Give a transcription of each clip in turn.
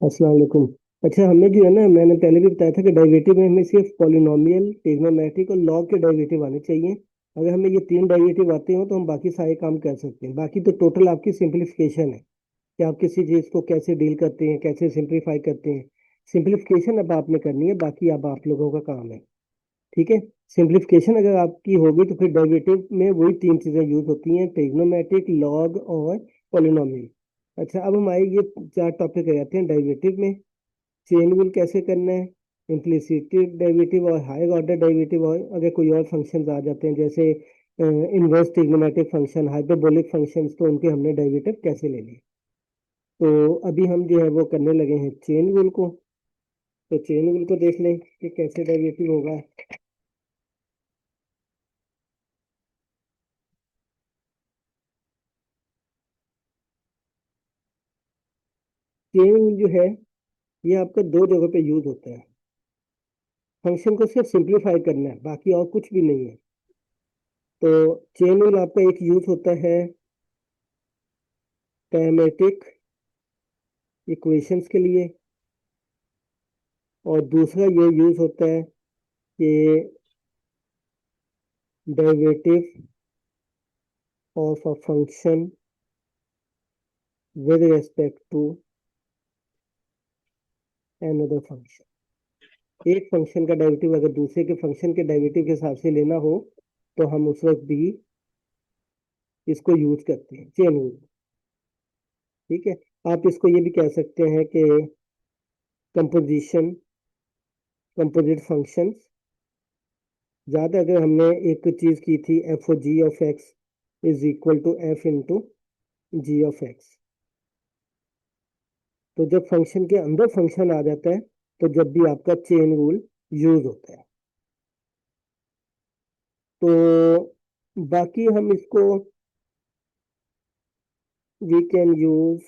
अस्सलाम वालेकुम। अच्छा, हमें जो है ना, मैंने पहले भी बताया था कि डेरिवेटिव में हमें सिर्फ पॉलिनोमियल, ट्रिग्नोमेट्रिक और लॉग के डेरिवेटिव आने चाहिए। अगर हमें ये तीन डेरिवेटिव आते हो तो हम बाकी सारे काम कर सकते हैं। बाकी तो टोटल आपकी सिंप्लीफिकेशन है कि आप किसी चीज़ को कैसे डील करते हैं, कैसे सिंप्लीफाई करते हैं। सिंप्लीफिकेशन अब आपने करनी है, बाकी अब आप लोगों का काम है। ठीक है। सिंप्लीफिकेशन अगर आपकी होगी तो फिर डेरिवेटिव में वही तीन चीज़ें यूज होती हैं, ट्रिग्नोमेट्रिक, लॉग और पॉलिनोमियल। अच्छा, अब हमारे ये चार टॉपिक आ जाते हैं डेरिवेटिव में। चेन रूल कैसे करना है, इम्प्लिसिट डेरिवेटिव और हायर ऑर्डर डेरिवेटिव, और अगर कोई और फंक्शन आ जाते हैं जैसे inverse trigonometric function, hyperbolic functions, तो उनके हमने डेरिवेटिव कैसे ले लिए। तो अभी हम जो है वो करने लगे हैं चेन रूल को। तो चेन रूल को देख लें कि कैसे डेरिवेटिव होगा। चेन रूल जो है ये आपका दो जगह पे यूज होता है। फंक्शन को सिर्फ सिंप्लीफाई करना है, बाकी और कुछ भी नहीं है। तो चेन रूल आपका एक यूज होता है पैरामेट्रिक इक्वेशंस के लिए, और दूसरा ये यूज होता है कि derivative of a function with respect to another function. एक फंक्शन का डेरिवेटिव अगर दूसरे के फंक्शन के डेरिवेटिव के हिसाब से लेना हो तो हम उस वक्त भी इसको यूज करते हैं, चेन रूल। ठीक है। आप इसको ये भी कह सकते हैं कि कंपोजिशन, कंपोजिट फंक्शंस। ज्यादा अगर हमने एक चीज की थी, F O G of X is equal to F into G of X. तो जब फंक्शन के अंदर फंक्शन आ जाता है तो जब भी आपका चेन रूल यूज होता है। तो बाकी हम इसको we can use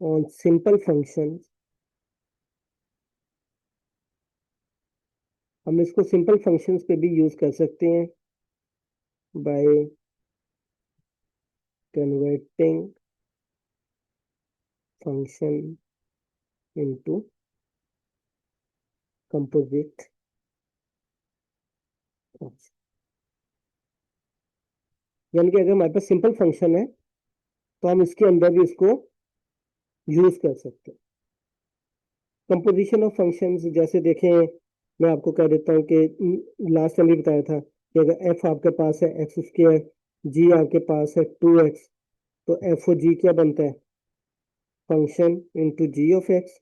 on simple function. हम इसको सिंपल फंक्शंस पे भी यूज कर सकते हैं bye converting function into composite function. यानी कि अगर हमारे पास सिंपल फंक्शन है तो हम इसके अंदर भी इसको यूज कर सकते हैं। कंपोजिशन ऑफ फंक्शंस जैसे देखें, मैं आपको कह देता हूँ कि लास्ट टाइम भी बताया था कि अगर एफ आपके पास है एक्स स्क्र, जी आपके पास है 2x, तो एफ ओ जी क्या बनता है, function into G of X.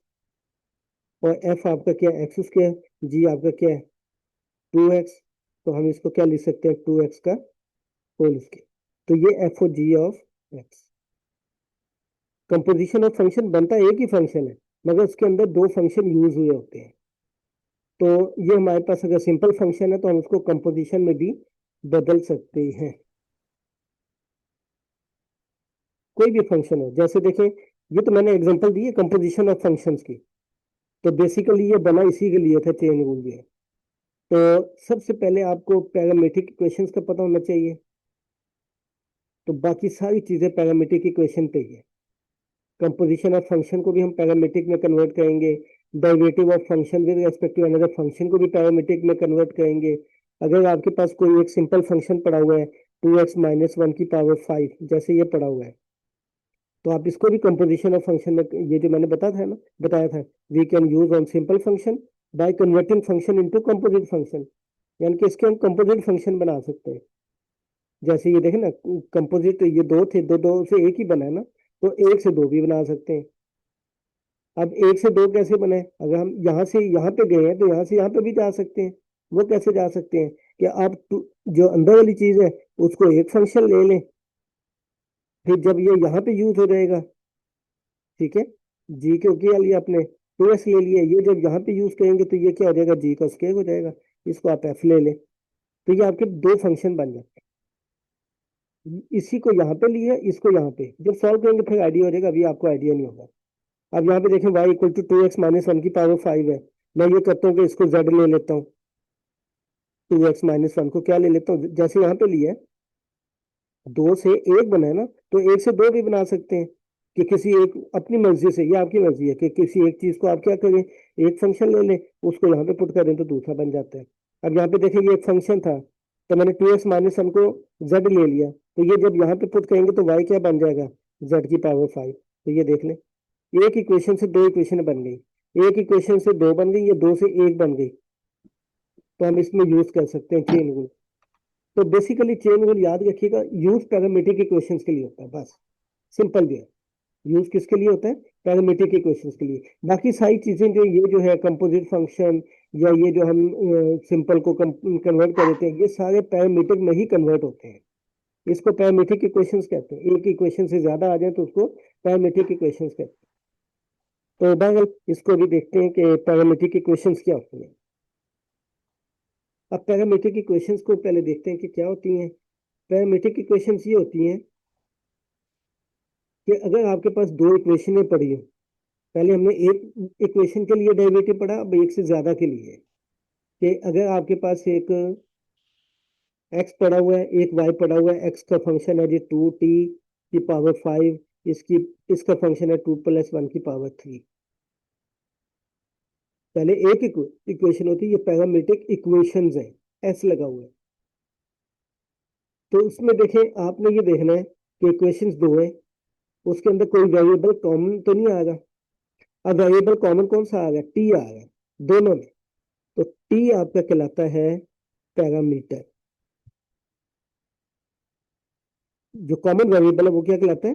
और एफ आपका क्या है, एक्स स्क्र, जी आपका क्या है, 2x। तो हम इसको क्या लिख सकते हैं, 2x का होल स्क्वायर। तो ये F O G of X. Composition of function बनता एक ही फंक्शन है, मगर उसके अंदर दो फंक्शन यूज हुए होते हैं। तो ये हमारे पास अगर सिंपल फंक्शन है तो हम उसको कंपोजिशन में भी बदल सकते हैं। कोई भी फंक्शन हो, जैसे देखें, ये तो मैंने एग्जांपल दी है कंपोजिशन ऑफ फंक्शंस की। तो बेसिकली ये बना इसी के लिए था चेन रूल ये। तो सबसे पहले आपको पैरामीट्रिक इक्वेशंस का पता होना चाहिए। तो बाकी सारी चीजें पैरामीट्रिक इक्वेशन पे ही है। कंपोजिशन ऑफ फंक्शन को भी हम पैरामीट्रिक में कन्वर्ट करेंगे। Derivative of function with respect to another function को भी पैरामीट्रिक में कन्वर्ट करेंगे। अगर आपके पास कोई एक सिंपल फंक्शन पड़ा हुआ है, 2x - 1 की पावर 5, जैसे ये पड़ा हुआ है, तो आप इसको भी कंपोजिशन ऑफ फंक्शन में, ये जो मैंने बताया था, we can use on simple function by converting function into composite function. यानी कि इसके हम कंपोजिट फंक्शन बना सकते हैं। जैसे ये देखें ना, कंपोजिट ये दो थे, दो दो से एक ही बना है ना, तो एक से दो भी बना सकते हैं। अब एक से दो कैसे बने, अगर हम यहाँ से यहाँ पे गए हैं तो यहाँ से यहाँ पे भी जा सकते हैं। वो कैसे जा सकते हैं कि आप जो अंदर वाली चीज है उसको एक फंक्शन ले लें, फिर जब ये यहाँ पे यूज हो जाएगा, ठीक है, जी को क्या लिया आपने, 2x ले लिया, ये जब यहाँ पे यूज करेंगे तो ये क्या हो जाएगा, जी का स्क्वायर हो जाएगा। इसको आप एफ ले लें, तो ये आपके दो फंक्शन बन जाते हैं। इसी को यहाँ पे लिया, इसको यहाँ पे जब सॉल्व करेंगे फिर आइडिया हो जाएगा, अभी आपको आइडिया नहीं होगा। अब यहाँ पे देखें, y = 2x - 1 की पावर 5 है। मैं ये करता हूँ कि इसको z ले लेता हूँ, 2x - 1 को क्या ले लेता हूँ, जैसे यहाँ पे लिया है, दो से एक बना है ना, तो एक से दो भी बना सकते हैं कि किसी एक अपनी मर्जी से, ये आपकी मर्जी है कि किसी एक चीज को आप क्या करें, एक फंक्शन ले लें, उसको यहाँ पे पुट करें तो दूसरा बन जाता है। अब यहाँ पे देखें ये एक फंक्शन था, तो मैंने 2x माइनस वन को z ले लिया, तो ये जब यहाँ पे पुट करेंगे तो y क्या बन जाएगा, z⁵ तो ये देख लें, एक इक्वेशन से दो इक्वेशन बन गई, एक इक्वेशन से दो बन गई, या दो से एक बन गई, तो हम इसमें यूज कर सकते हैं चेन रूल। तो बेसिकली चेन रूल याद रखिएगा, यूज पैरामीट्रिक इक्वेशंस के लिए होता है, बस सिंपल भी है। यूज किसके लिए होता है, पैरामीट्रिक इक्वेशंस के लिए। बाकी सारी चीजें जो ये जो है कंपोजिट फंक्शन, या ये जो हम सिंपल को कन्वर्ट कर देते हैं, ये सारे पैरामीट्रिक में ही कन्वर्ट होते हैं। इसको पैरामीट्रिक इक्वेशंस कहते हैं, एक इक्वेशन से ज्यादा आ जाए तो उसको पैरामीट्रिक इक्वेशंस कहते हैं। तो बहरहाल इसको भी देखते हैं कि पैरामीट्रिक इक्वेशंस क्या होती हैं। अब पैरामीट्रिक इक्वेशंस को पहले देखते हैं कि क्या होती हैं। पैरामीट्रिक इक्वेशंस ये होती हैं कि अगर आपके पास दो इक्वेशनें पड़ी हो, पहले हमने एक इक्वेशन के लिए डेरिवेटिव पढ़ा, अब एक से ज्यादा के लिए, कि अगर आपके पास एक x पड़ा हुआ है, एक y पड़ा हुआ है, x का फंक्शन है जी 2t⁵, इसकी इसका फंक्शन है 2+1⁵। पहले एक इक्वेशन होती है, ये पैरामीट्रिक इक्वेशंस है, s लगा हुआ है। तो उसमें देखें, आपने ये देखना है कि इक्वेशंस दो है, उसके अंदर कोई वेरिएबल कॉमन तो नहीं आएगा। अब वेरिएबल कॉमन कौन सा आ गया, टी आ गया दोनों में, तो टी आपका कहलाता है पैरामीटर। जो कॉमन वेरिएबल है वो क्या कहलाता है,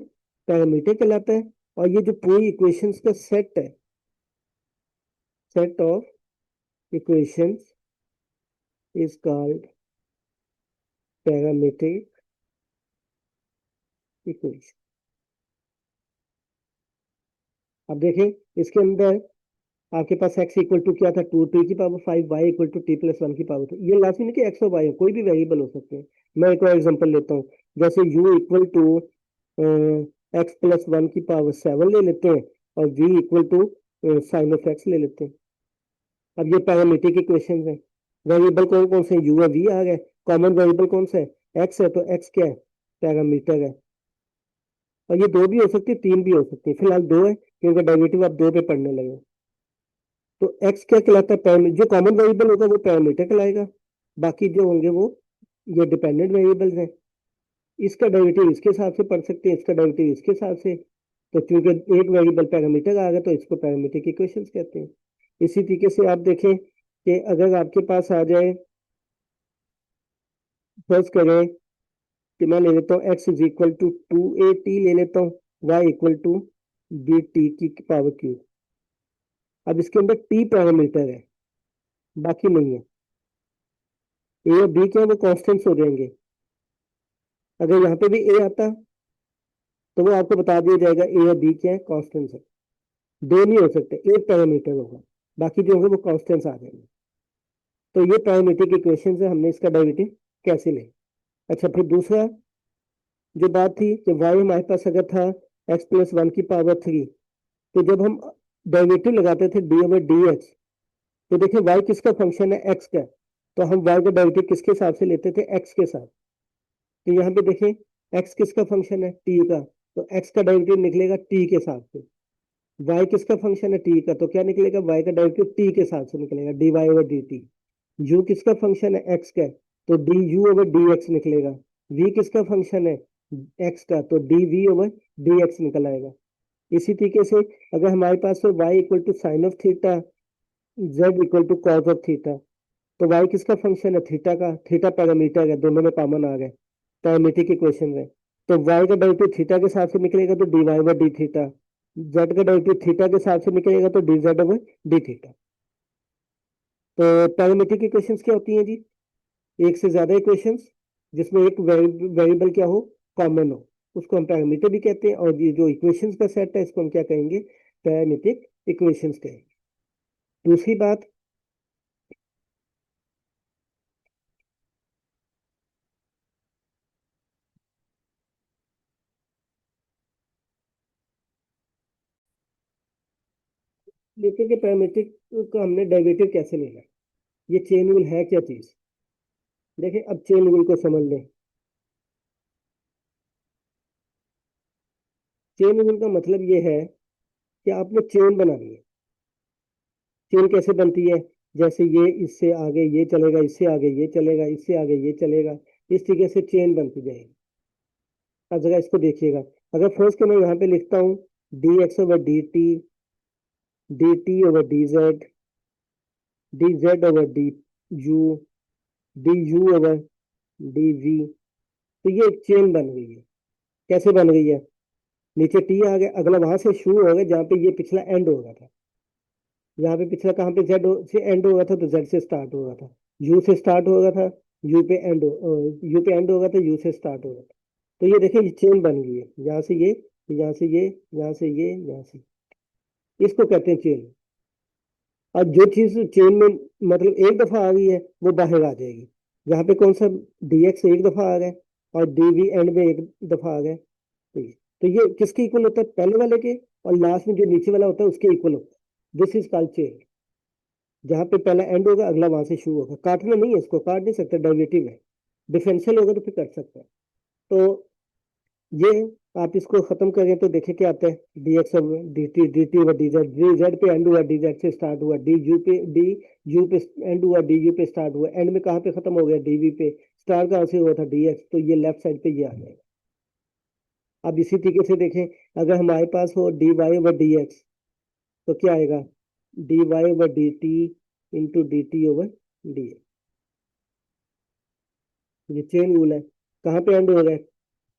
पैरामीटर कहलाता है। और ये जो पूरी इक्वेशंस का सेट है, set of equations is called parametric equation. अब देखें इसके अंदर आपके पास x इक्वल टू क्या था, 2t⁵, y equal to t+1⁵। ये लाजमी नहीं कि x और y हो, कोई भी वेरिएबल हो सकते हैं। मैं एक और एग्जांपल लेता हूँ, जैसे u इक्वल टू x+1⁵ ले लेते हैं, और v equal to sin of x ले लेते हैं। अब ये पैरामीट्रिक इक्वेशन है। वेरिएबल कौन कौन से, u है, v आ गए। कॉमन वेरिएबल कौन सा है, x है, तो x क्या है, पैरामीटर है। और ये दो भी हो सकती है, तीन भी हो सकती है, फिलहाल दो है क्योंकि डेरिवेटिव आप दो पे पढ़ने लगे। तो x क्या कहलाता है, पैरामीटर। जो कॉमन वेरिएबल होगा वो पैरामीटर कहलाएगा, बाकी जो होंगे वो ये डिपेंडेंट वेरिएबल्स हैं। इसका डेरिवेटिव इसके हिसाब से पढ़ सकते हैं, इसका डेरिवेटिव इसके हिसाब से। तो क्योंकि एक वेरिएबल पैरामीटर आ गया तो इसको पैरामीट्रिक इक्वेशंस कहते हैं। इसी तरीके से आप देखें कि अगर आपके पास आ जाए, फर्ज करें कि मैं ले लेता हूँ x is equal to 2at ले लेता हूँ, y इक्वल टू bt⁵। अब इसके अंदर t पैरामीटर है, बाकी नहीं है। a और b क्या है, वो कॉन्स्टेंट्स हो जाएंगे। अगर यहाँ पे भी a आता तो वो आपको बता दिया जाएगा a और b क्या है, कॉन्स्टेंट्स है। दो नहीं हो सकते, एक पैरामीटर होगा, बाकी जो होंगे वो कॉन्स्टेंट्स आ जाएंगे। तो ये पैरामीट्रिक इक्वेशन है, हमने इसका डेरिवेटिव कैसे लें। अच्छा, फिर दूसरा जो बात थी कि y हमारे पास अगर था x+1⁵, तो जब हम डेरिवेटिव लगाते थे d/dx, तो देखिए y किसका फंक्शन है, x का, तो हम y का डेरिवेटिव किसके हिसाब से लेते थे, x के साथ। तो यहाँ पे देखें x किसका फंक्शन है, t का, तो x का डेरिवेटिव निकलेगा t के साथ से। y किसका फंक्शन है, t का, तो क्या निकलेगा, y का डेरिवेटिव t के साथ से निकलेगा, dy/dt। u किसका फंक्शन है, x का, तो du/dx निकलेगा। v किसका फंक्शन है, x का, तो dv/dx निकल आएगा। इसी तरीके से अगर हमारे पास है y equal to sine of theta, z equal to cos of theta, तो y किसका फंक्शन है, थीटा का, थीटा पैरामीटर है, दोनों में कॉमन आ गए, पैरामीट्रिक इक्वेशन है। तो y का डेरिवेटिव थीटा के साथ से निकलेगा तो dy/d थीटा, z का डेरिवेटिव थीटा के साथ से निकलेगा तो dz/d थीटा। तो पैरामीट्रिक इक्वेशंस क्या होती हैं जी, एक से ज्यादा इक्वेशंस जिसमें एक वेरिएबल क्या हो, कॉमन हो, उसको हम पैरामीटर भी कहते हैं। और ये जो इक्वेशंस का सेट है इसको हम क्या कहेंगे, पैरामीट्रिक इक्वेशंस कहेंगे। दूसरी बात, लेते कि पैरामीट्रिक को हमने डेरिवेटिव कैसे लेना है, ये चेन रूल है क्या चीज। देखिए अब चेन रूल को समझ लें। चेन रूल का मतलब ये है कि आपने चेन बनानी है। चेन कैसे बनती है? जैसे ये इससे आगे ये चलेगा, इससे आगे ये चलेगा, इससे आगे ये चलेगा, इस तरीके से चेन बनती जाएगी। हर जगह इसको देखिएगा। अगर फर्स्ट के मैं यहाँ पे लिखता हूँ D x over D T, D T over D Z, D Z over D U, D you over D V, तो ये एक चेन बन गई है। कैसे बन गई है? नीचे टी आ गया, अगला वहां से शुरू हो गया जहाँ पे ये पिछला एंड हो गया था। यहाँ पे पिछला कहाँ पे जेड से एंड हो गया था, तो जेड से स्टार्ट हो गया था। यू से स्टार्ट हो गया था, यू पे एंड हो गया था, यू से स्टार्ट हो गया था। तो ये देखिए, ये चेन बन गई है। यहाँ से ये, यहाँ से ये, यहाँ से ये, यहाँ से, इसको कहते हैं चेन। और जो चीज चेन में मतलब एक दफा आ गई है वो बाहर आ जाएगी। यहाँ पे कौन सा, dx एक दफा आ गया और dv एंड में एक दफा आ गया। तो ये किसके इक्वल होता है? पहले वाले के। और लास्ट में जो नीचे वाला होता है उसके इक्वल होता है। This is called chain. जहाँ पे पहला एंड होगा अगला वहां से शुरू होगा। काटना नहीं है, इसको काट नहीं सकते, डेरिवेटिव है। डिफरेंशियल होगा तो फिर कर सकते हैं। तो ये आप इसको खत्म करें तो देखिए क्या आता है, D x over D T, D T over D Z, D Z पे एंड हुआ, डी जेड से स्टार्ट हुआ, डी यू पे एंड हुआ, डी यू पे स्टार्ट हुआ, एंड में कहाँ पे खत्म हो गया, डी वी पे। स्टार्ट कहाँ से हुआ था, डी एक्स, तो ये लेफ्ट साइड पे ये आ जाएगा। अब इसी तरीके से देखें, अगर हमारे पास हो D Y over D x, तो क्या आएगा, D Y over D T into D T over D X. ये चेन रूल है। कहाँ पे एंड हो गया,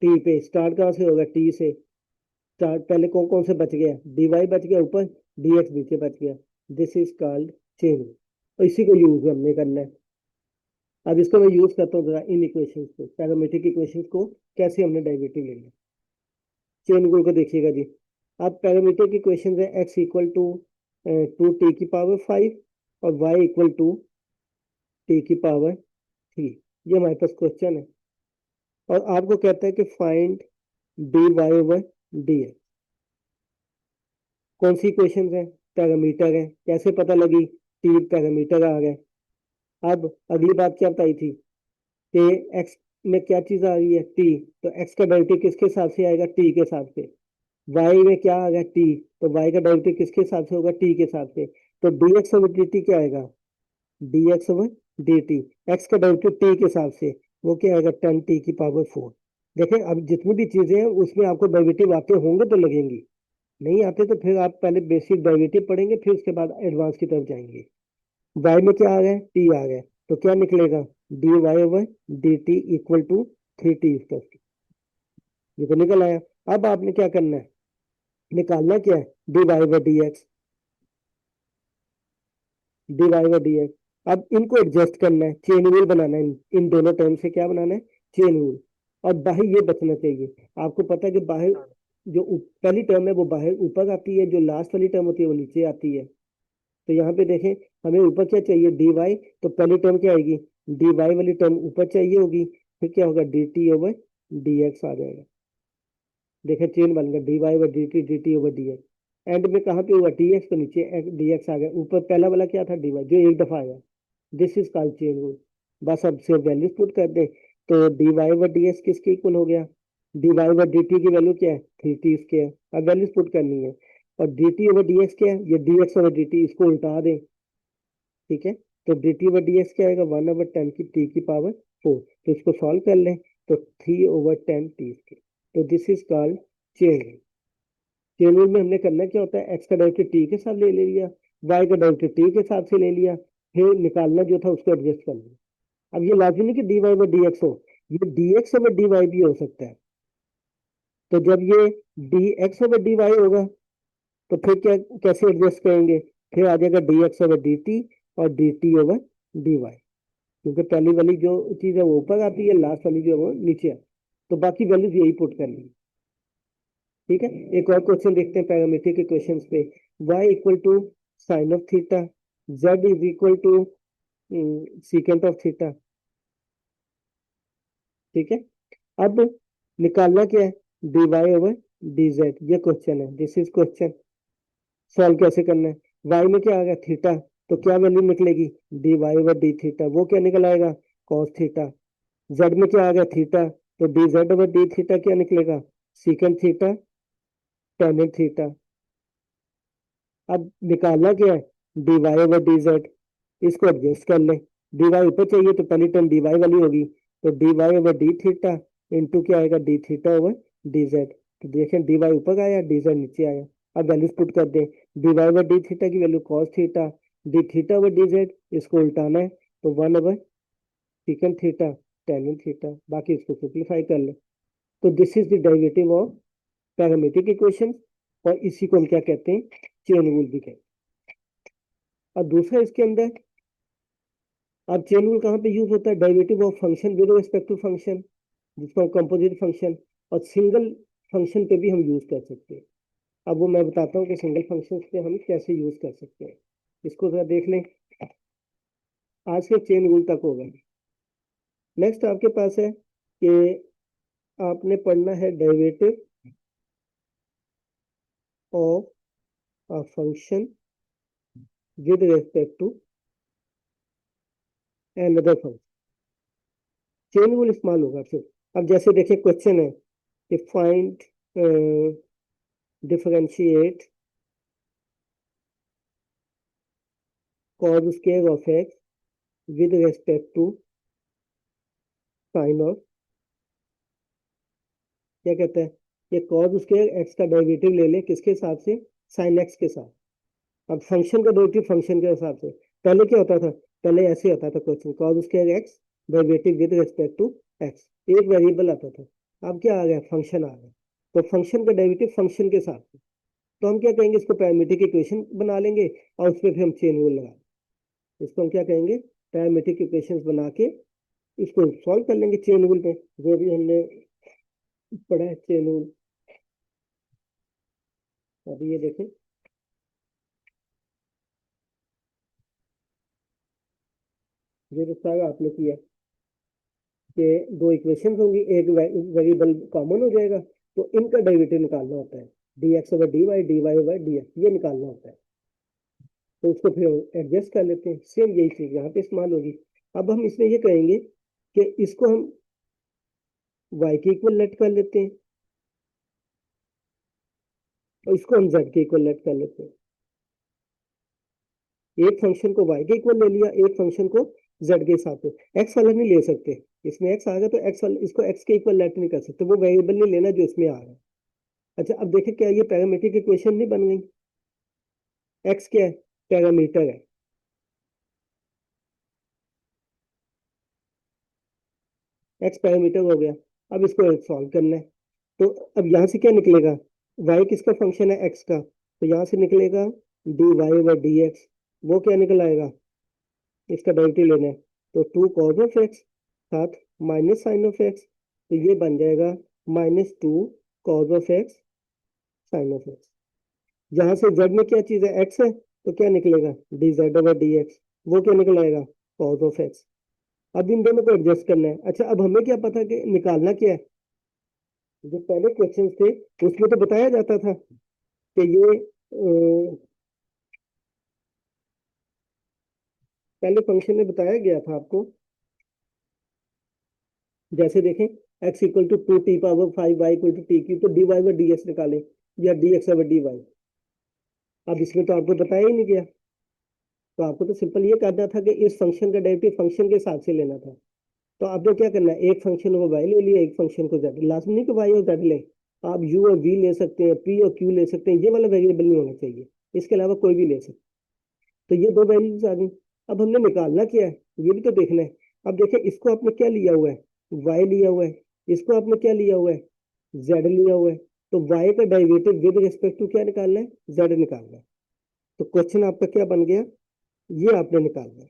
टी पे। स्टार्ट कहाँ से होगा, टी से। स्टार्ट पहले कौन कौन से बच गया, डी वाई बच गया ऊपर, डी एक्स नीचे बच गया। This is called chain rule. और इसी को यूज हमने करना है। अब इसको मैं यूज करता हूँ जरा इन इक्वेशंस को, पैरामीट्रिक इक्वेशंस को कैसे हमने डेरिवेटिव लेना है। चेन रूल को देखिएगा जी। अब पैरामीट्रिक इक्वेशन है एक्स इक्वल टू 2t⁵ और y इक्वल टू t⁵. ये हमारे पास क्वेश्चन है। और आपको कहता है कि find D Y over D X. कौन सी इक्वेशन है, पैरामीटर है। कैसे पता लगी, टी पैरामीटर आ गए। अब अगली बात क्या बताई थी कि एक्स में क्या चीज आ रही है, टी। तो एक्स का डेरिवेटिव किसके हिसाब से आएगा, टी के हिसाब से। वाई में क्या आ गया, टी। तो वाई का डेरिवेटिव किसके हिसाब से होगा, टी के हिसाब से। तो D x over D T क्या आएगा, D x over D T. X का डेरिवेटिव टी के हिसाब से वो क्या आएगा, 10t⁴ देखें, अब जितनी भी चीजें हैं उसमें आपको डेरिवेटिव आते होंगे तो लगेंगी। नहीं आते तो फिर आप पहले बेसिक डेरिवेटिव पढ़ेंगे, फिर उसके बाद एडवांस की तरफ जाएंगे। वाई में क्या आ गया, टी आ गया, तो क्या निकलेगा, D Y over D T equal to 3t plus T. ये तो निकल आया। अब आपने क्या करना है, निकालना क्या है, D Y over D X, D Y over D X. अब इनको एडजस्ट करना है, चेन रूल बनाना है। इन दोनों टर्म से क्या बनाना है, चेन रूल। और बाहर ये बचना चाहिए। आपको पता है कि बाहर जो पहली टर्म है वो बाहर ऊपर आती है, जो लास्ट वाली टर्म होती है वो नीचे आती है। तो यहाँ पे देखें, हमें ऊपर क्या चाहिए, डी वाई। तो पहली टर्म क्या आएगी, डी वाई वाली टर्म ऊपर चाहिए होगी। फिर क्या होगा, D T over D X आ जाएगा। देखें चेन बन गया, D Y over D T over D X. End में कहाँ पे हुआ, डी एक्स, तो नीचे डी एक्स आ गया। ऊपर पहला वाला क्या था, डी वाई, जो एक दफा आया। This is called chain rule. बस अब से वैल्यूज पुट कर दे। तो D Y over D X किसके इक्वल हो गया, D Y over D T की वैल्यू क्या है, 3t²। अब वैल्यूज पुट करनी है। और D T over D x क्या है, ये D x over D T, इसको उल्टा दें। ठीक है, तो D T over D x क्या आएगा, 1/10 की t⁴ तो इसको सॉल्व कर लें। तो 3/10t²। तो this is called chain rule. Chain rule में हमने करना क्या होता है, एक्स का डेरिवेटिव टी के साथ ले लिया, वाई का डेरिवेटिव टी के साथ से ले लिया, फिर निकालना जो था उसको एडजस्ट कर लिया। अब ये लाजिम नहीं कि D Y over D X हो, ये D x over D Y भी हो सकता है। तो जब ये D x over D Y होगा तो फिर क्या, कैसे एडजस्ट करेंगे, फिर आ जाएगा D x over D T और D T over D Y. क्योंकि पहली वाली जो चीज है वो ऊपर आती है, लास्ट वाली जो है वो नीचे आती है। तो बाकी वैल्यूज यही पुट करनी है। ठीक है, एक और क्वेश्चन देखते हैं पैरामीट्रिक इक्वेशंस पे। y equal to sine of theta, z is equal to secant of theta. ठीक है, अब निकालना क्या है, D Y over D Z. ये क्वेश्चन है, दिस इज क्वेश्चन। सॉल्व कैसे करना है, y में क्या आ गया, थीटा। तो क्या वैल्यू निकलेगी, D Y over D theta, वो क्या निकल आएगा, कॉस थीटा। z में क्या आ गया, थीटा। तो d Z over D theta क्या निकलेगा, सीकेंट थीटा tan थीटा। अब निकालना क्या है, dy ओवर dz। इसको एडजस्ट कर लें, dy ऊपर चाहिए तो पहली टर्म dy वाली होगी, तो dy over d theta into क्या आएगा d थीटा ओवर dz। तो देखें dy ऊपर आया dz नीचे आया। अब वैल्यूज पुट कर दें, dy ओवर d थीटा की value cos theta, d theta over dz इसको उल्टाना है तो 1 over secant theta tan theta, बाकी इसको सिंप्लीफाई कर लें। तो this is the derivative of parametric equation, और इसी को हम क्या कहते हैं, चेन रूल भी कहते हैं। अब दूसरा इसके अंदर, अब चेन रूल कहाँ पे यूज होता है, derivative of function with respect to function, जिसको हम कंपोजिट फंक्शन, और सिंगल फंक्शन पे भी हम यूज कर सकते हैं। अब वो मैं बताता हूँ कि सिंगल फंक्शन पे हम कैसे यूज कर सकते हैं। इसको जरा देख लें, आज के चेन रूल तक होगा। नेक्स्ट आपके पास है कि आपने पढ़ना है derivative of a function with respect to another function. Chain rule इस्तेमाल होगा फिर। अब जैसे देखिए क्वेश्चन है कि find differentiate cos square of X with respect to sine of, क्या कहता है, ये cos स्क्वायर एक्स का डेरिवेटिव ले ले किसके हिसाब से, साइन एक्स के साथ। अब फंक्शन का डेरिवेटिव फंक्शन के हिसाब से, पहले क्या होता था, पहले ऐसे होता था question, cos square X derivative with respect to X, एक वेरिएबल आता था। अब क्या आ गया, फंक्शन आ गया, तो फंक्शन का डेरिवेटिव फंक्शन के साथ, तो हम क्या कहेंगे, इसको पैरामीट्रिक इक्वेशन बना लेंगे और उस पर फिर हम चेन रूल लगा, इसको हम क्या कहेंगे, पैरामीट्रिक इक्वेशंस बना के इसको सॉल्व कर लेंगे चेन रूल पे, जो भी हमने पढ़ा है चेन रूल। अभी ये देखें, ये सारा आपने किया कि दो इक्वेशन होंगी, एक वेरिएबल कॉमन हो जाएगा, तो इनका डेरिवेटिव निकालना होता है, dx over dy over dx, ये निकालना होता है। तो उसको फिर एडजस्ट कर लेते हैं, सेम यही चीज यहाँ पे इस्तेमाल होगी। अब हम इसमें ये कहेंगे कि इसको हम y के इक्वल लेट कर लेते हैं, और इसको हम z के इक्वल लेट कर लेते हैं। एक फंक्शन को y के इक्वल ले लिया, एक फंक्शन को z के हिसाब से, x वाला नहीं ले सकते, इसमें x आ गया तो x वाला, इसको x के इक्वल लेट नहीं कर सकते, वो वेरिएबल नहीं लेना जो इसमें आ रहा है। अच्छा अब देखें, क्या ये पैरामीट्रिक इक्वेशन नहीं बन गई, x क्या है, पैरामीटर है, x पैरामीटर हो गया। अब इसको सॉल्व करना है, तो अब यहाँ से क्या निकलेगा, y किसका फंक्शन है, x का, तो यहाँ से निकलेगा dy ओवर dx, वो क्या निकल आएगा, इसका डेरिवेटिव लेना है, तो 2 cos ऑफ x साथ माइनस साइन ऑफ x, तो ये बन जाएगा -2 cos of x sine of x। जहां से z में क्या चीज है, x है, तो क्या निकलेगा dz ओवर dx, वो क्या निकल आएगा cos ऑफ x। अब इन दोनों को एडजस्ट करना है। अच्छा अब हमें क्या पता कि निकालना क्या है, जो पहले क्वेश्चन थे उसमें तो बताया जाता था कि ये पहले फंक्शन में बताया गया था आपको, जैसे देखें x equal to 2t power 5 y equal to t की, तो dy ओवर dx निकालें या dx ओवर dy। अब इसमें तो आपको बताया ही नहीं गया, तो आपको तो सिंपल ये करना था कि इस फंक्शन का डेरिवेटिव फंक्शन के हिसाब से लेना था। तो आपको क्या करना है, एक फंक्शन को y ले लिया, एक फंक्शन को z, लास्ट में नहीं कि y और z ले, आप u और v ले सकते हैं, p और q ले सकते हैं, ये वाला वेरिएबल नहीं होना चाहिए, इसके अलावा कोई भी ले सकते। तो ये दो वैल्यूज आ गई। अब हमने निकालना क्या है, ये भी तो देखना है। अब देखिए इसको आपने क्या लिया हुआ है, y लिया हुआ है, इसको आपने क्या लिया हुआ है, z लिया हुआ है, तो y का डेरिवेटिव विद रिस्पेक्ट टू क्या निकालना है, z निकालना है। तो क्वेश्चन आपका क्या बन गया, ये आपने निकालना है।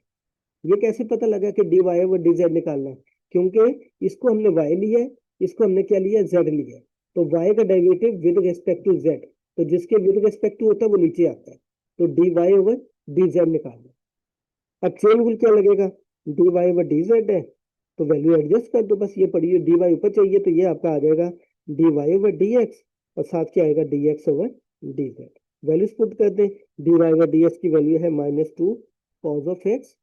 ये कैसे पता लगा कि dy ओवर dz निकालना है, क्योंकि इसको हमने y लिया है, इसको हमने क्या लिया, z लिया है, तो y का derivative with respect to z, तो जिसके विद रिस्पेक्ट टू होता है वो नीचे आता है, तो dy ओवर dz निकालना। अब चेन रूल क्या लगेगा, dy ओवर dz है, तो वैल्यू एडजस्ट कर दो, बस ये पढ़िए, dy ऊपर चाहिए तो ये आपका आ जाएगा dy ओवर dx, और साथ क्या आएगा dx over dz। Values put कर दें, dy ओवर dx की वैल्यू है -2 cos of x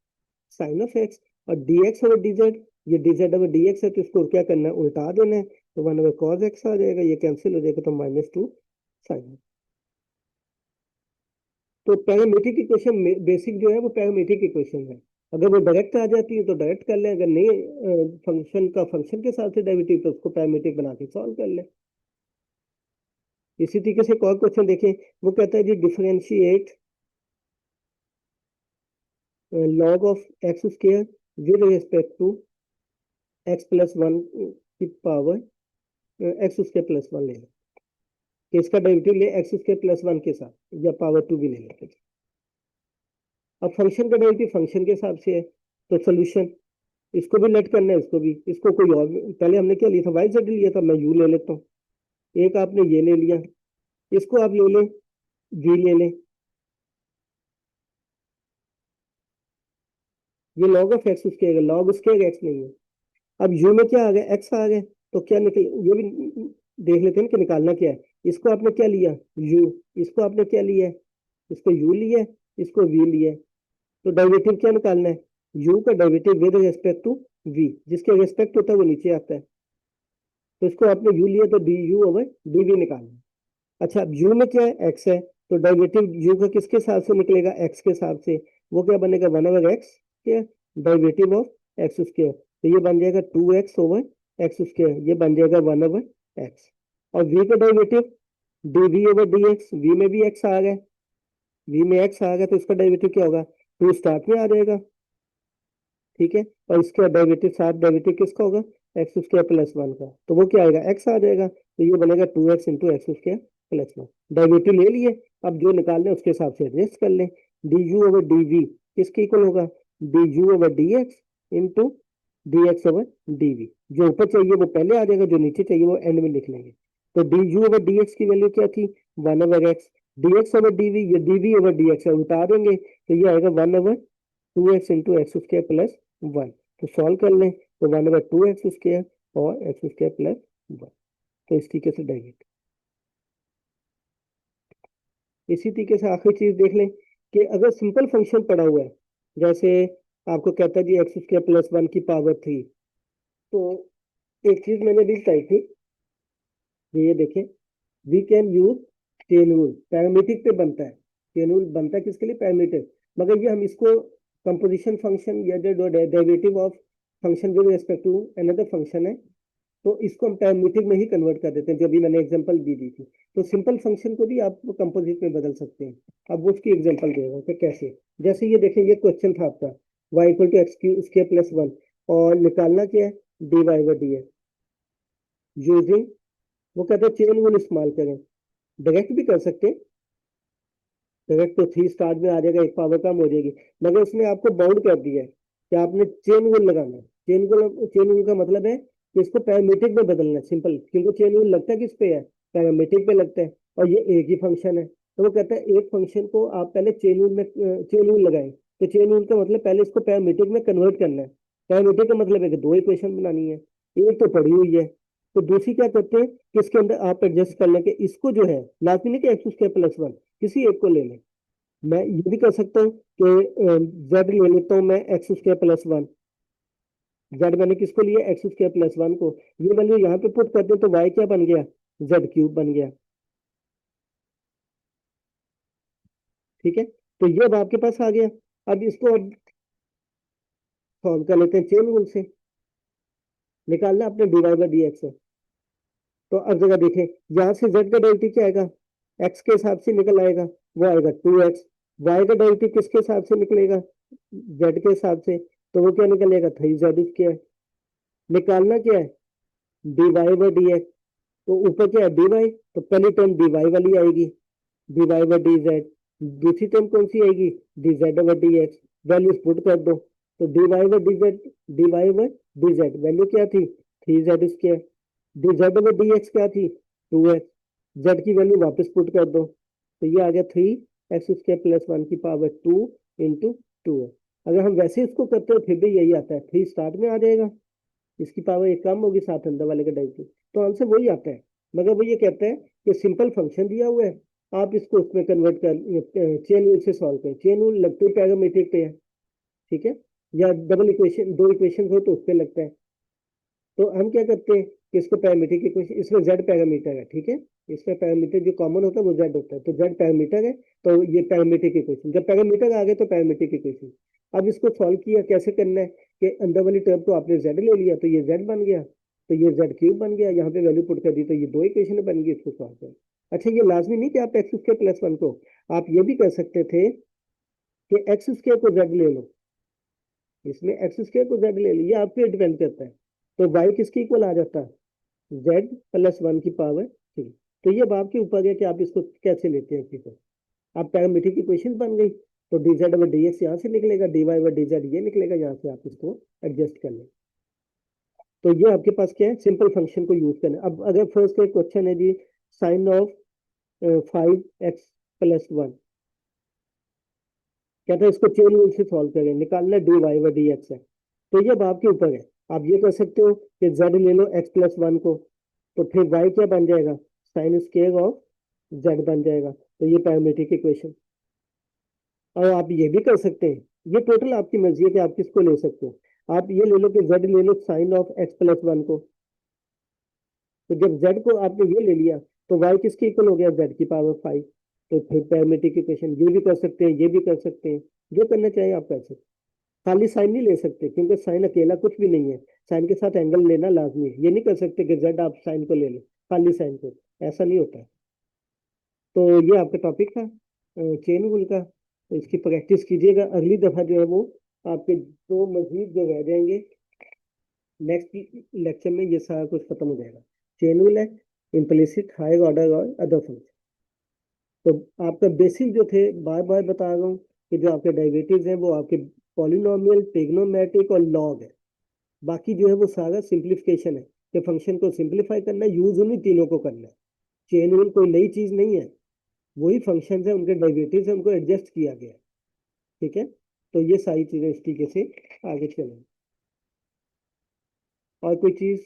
sine of x, और dx ओवर dz, ये dz ओवर dx है, तो इसको क्या करना है, उल्टा देना है, तो 1 ओवर cos x आ जाएगा, ये कैंसिल हो जाएगा, तो -2 साइन। तो पैरामीट्रिक इक्वेशन बेसिक जो है वो पैरामीट्रिक इक्वेशन है। अगर वो डायरेक्ट आ जाती है तो डायरेक्ट कर लें, अगर नहीं फंक्शन का फंक्शन के साथ से डेरिवेटिव तो उसको पैरामीट्रिक बना के सॉल्व कर लें। इसी तरीके से एक और क्वेश्चन देखें, वो कहता है जी differentiate log of x square with respect to x plus 1 की पावर x स्क्वायर प्लस 1 ले लें, कि इसका डेरिवेटिव ले x स्क्वायर प्लस 1 के साथ, या पावर 2 भी ले लेते हैं। अब फंक्शन का डेरिवेटिव फंक्शन के हिसाब से है, तो सोल्यूशन इसको भी लेट करना है, इसको भी, इसको कोई और, पहले हमने क्या लिया था, वाई जेड लिया था, मैं यू ले लेता हूँ। एक आपने ये ले लिया, इसको आप ले लें, वी ले लें। ये log of x square, log square x नहीं है। अब यू में क्या आ गया, एक्स आ गया, तो क्या निकल, ये भी देख लेते हैं कि निकालना क्या है। इसको आपने क्या लिया, यू, इसको आपने क्या लिया, इसको यू लिया, इसको वी लिया, तो डेरिवेटिव क्या निकालना है, यू का derivative with respect to v, जिसके रिस्पेक्ट होता है वो नीचे आता है, तो इसको आपने यू लिया तो D you over D v निकालना है। अच्छा, अब यू में क्या है, एक्स है, तो डेरिवेटिव यू का किसके हिसाब से निकलेगा, एक्स के हिसाब से, वो क्या बनेगा, 1 ओवर एक्स क्या, डेरिवेटिव ऑफ एक्स स्क्वायर, तो ये बन जाएगा 2x ओवर एक्स स्क्वायर, ये बन जाएगा 1/x। और v का derivative dv over dx, v में भी x आ गया, v में x आ गया, तो इसका डेरिवेटिव क्या होगा, 2 स्टार्ट में आ जाएगा, ठीक है। और इसका डेरिवेटिव, साथ डेरिवेटिव किसका होगा, एक्स स्क्वायर प्लस 1 का, तो वो क्या आएगा, x आ जाएगा, तो ये बनेगा 2x into x square plus 1। Derivative ले लिए, अब जो निकालने उसके हिसाब से एडजस्ट कर लें। D you over D v किसके इक्वल होगा, d you over D x into d x over D v, जो ऊपर चाहिए वो पहले आ जाएगा, जो नीचे चाहिए वो एंड में लिख लेंगे। तो D you over D X की वैल्यू क्या थी, 1/x, D x over D V, ये D V over D X उल्टा देंगे, तो ये आएगा 1/2x into x square plus 1। तो सॉल्व कर लें, तो 1/2x स्क्वायर और एक्स स्क्वायर प्लस 1, तो इस तरीके से डायरेक्ट। इसी तरीके से आखिरी चीज देख लें कि अगर सिंपल फंक्शन पड़ा हुआ है, जैसे आपको कहता है जी एक्स स्क्वायर प्लस 1 की पावर 3, तो एक चीज मैंने भी बताई थी, ये देखें, we can use chain rule, parametric पे बनता है, चेन रूल बनता है किसके लिए, पैरामीट्रिक, मगर ये हम इसको कंपोजिशन फंक्शन या जो derivative of function with respect to another function है, तो इसको हम पैरामीट्रिक में ही कन्वर्ट कर देते हैं, जो भी मैंने एग्जांपल दी थी। तो सिंपल फंक्शन को भी आप कंपोजिट में बदल सकते हैं। अब वो उसकी एग्जांपल दे रहा हूँ कि कैसे, जैसे ये देखें, ये क्वेश्चन था आपका y equal to x q square plus 1, और निकालना क्या है, D y by d x using, वो कहते हैं चेन रूल इस्तेमाल करें। डायरेक्ट भी कर सकते हैं, डायरेक्ट तो 3 स्टार्ट में आ जाएगा, एक पावर कम हो जाएगी, मगर उसने आपको बाउंड कर दिया है कि आपने चेन रूल लगाना है। चेन रूल का मतलब है कि इसको पैरामीट्रिक में बदलना है, सिंपल, क्योंकि चेन रूल लगता है किस पे है, पैरामीट्रिक पे लगता है, और ये एक ही फंक्शन है, तो वो कहता है एक फंक्शन को आप पहले चेन रूल लगाएं, तो चेन रूल का मतलब पहले इसको पैरामीट्रिक में कन्वर्ट करना है। पैरामीट्रिक का मतलब है कि 2 इक्वेशन बनानी है, एक तो पड़ी हुई है, तो दूसरी क्या करते हैं कि इसके अंदर आप एडजस्ट कर लें कि इसको जो है, लाजमी नहीं कि एक्स स्क्वायर प्लस 1, किसी एक को ले लें। मैं ये भी कर सकता हूँ कि जेड ले लेता हूँ मैं एक्स स्क्वायर प्लस 1, जेड मैंने किसको लिया, एक्स स्क्वायर प्लस 1 को, ये वैल्यू यहाँ पे पुट करते हैं, तो वाई क्या बन गया, जेड क्यूब बन गया, ठीक है। तो ये अब आपके पास आ गया। अब इसको अब सॉल्व कर लेते हैं चेन रूल से, निकालना अपने d y by d x है। तो अब जगह देखें, यहाँ से जेड का डेरिवेटिव क्या आएगा, एक्स के हिसाब से निकल आएगा, वो आएगा 2x, वाई का डेरिवेटिव किसके हिसाब से निकलेगा, जेड के हिसाब से, तो वो क्या निकलेगा, 3z स्क्वायर। निकालना क्या है, D y by d x, तो ऊपर क्या है, डी वाई, तो पहली टर्म डी वाई वाली आएगी, d y by d z, दूसरी टर्म कौन सी आएगी, d Z over D x, values put कर दो, तो D y by d Z, d y by d z value क्या थी, 3z square, d Z over D x क्या थी, 2x, जेड की वैल्यू वापस पुट कर दो, तो ये आ गया 3x स्क्वायर प्लस 1 की पावर 2 इंटू 2x। अगर हम वैसे इसको करते हैं फिर भी यही आता है, 3 स्टार्ट में आ जाएगा, इसकी पावर एक कम होगी, साथ अंदर वाले का डेरिवेटिव, तो आंसर वही आता है। मगर वो ये कहता है कि सिंपल फंक्शन दिया हुआ है, आप इसको उसमें कन्वर्ट कर चेन रूल से सॉल्व करें, चेन रूल लगते ही पैरामीट्रिक पे है, ठीक है, या डबल इक्वेशन, 2 इक्वेशन हो तो उस पर लगता है। तो हम क्या करते हैं कि इसको पैरामीट्रिक इक्वेशन, इसमें जेड पैरामीटर है, ठीक है, इसमें पैरामीटर जो कॉमन होता है वो जेड होता है, तो जेड पैरामीटर है, तो ये पैरामीट्रिक इक्वेशन, जब पैरामीटर आ गए तो पैरामीट्रिक इक्वेशन। अब इसको सॉल्व किया कैसे करना है कि अंदर वाली टर्म तो आपने जेड ले लिया तो ये जेड बन गया, तो ये जेड क्यूब बन गया, यहाँ पे वैल्यू पुट कर दी तो ये दो इक्वेशन बन गई, इसको सॉल्व कर। अच्छा ये लाजमी नहीं कि आप एक्स स्क्वायर प्लस वन को, आप ये भी कर सकते थे कि एक्स स्क्वायर को जेड ले लो, इसमें एक्स स्क्वायर को जेड ले लो, ये आप पे डिपेंड करता है, तो वाई किसके इक्वल आ जाता है जेड प्लस वन की पावर थ्री। तो ये अब आपके ऊपर है कि आप इसको कैसे लेते हैं चीजों। अब पैरामीट्रिक इक्वेशन बन गई, तो d Z over D x यहाँ से निकलेगा, D Y over D Z ये निकलेगा, यहाँ से आप इसको एडजस्ट कर लें। तो ये आपके पास क्या है, सिंपल फंक्शन को यूज करना है। अब अगर फर्स्ट का क्वेश्चन है जी, sine of 5x plus one, कहते हैं इसको चेन रूल से सॉल्व करें, निकालना D Y over D x है, तो ये अब आपके ऊपर है। आप ये कर सकते हो कि जेड ले लो एक्स प्लस वन को, तो फिर वाई क्या बन जाएगा, साइन स्क्वायर ऑफ जेड बन जाएगा, तो ये पैरामीट्रिक इक्वेशन। और आप ये भी कर सकते हैं, ये टोटल आपकी मर्जी है कि आप किसको ले सकते हो। आप ये ले लो कि जेड ले लो sine of X plus one को, तो जब जेड को आपने ये ले लिया तो वाई किसके इक्वल हो गया, जेड की पावर फाइव, तो फिर पैरामीट्रिक इक्वेशन। ये भी कर सकते हैं, ये भी कर सकते हैं, जो करना चाहें आप कर सकते हैं। खाली साइन नहीं ले सकते क्योंकि साइन अकेला कुछ भी नहीं है, साइन के साथ एंगल लेना लाजमी है। ये नहीं कर सकते कि जेड आप साइन को ले लो, खाली साइन को, ऐसा नहीं होता है। तो ये आपका टॉपिक था चेन रूल का, तो इसकी प्रैक्टिस कीजिएगा। अगली दफा जो है वो आपके दो मजीद जो रह जाएंगे, नेक्स्ट लेक्चर में ये सारा कुछ खत्म हो जाएगा। चेन रूल है, इम्प्लिसिट, हायर ऑर्डर और अदर फंक्शन। तो आपका बेसिक जो थे, बार बार बता रहा हूँ कि जो आपके डेरिवेटिव्स हैं वो आपके पॉलिनोमियल, ट्रिग्नोमेट्रिक और लॉग है। बाकी जो है वो सारा सिंप्लीफिकेशन है, कि फंक्शन को सिंप्लीफाई करना है, यूज उन्हीं तीनों को करना है। चेन रूल कोई नई चीज नहीं है, वही फंक्शन है, उनके डेरिवेटिव्स है, उनको एडजस्ट किया गया है। ठीक है, तो ये सारी चीजें इस तरीके से आगे चलेंगी। और कोई चीज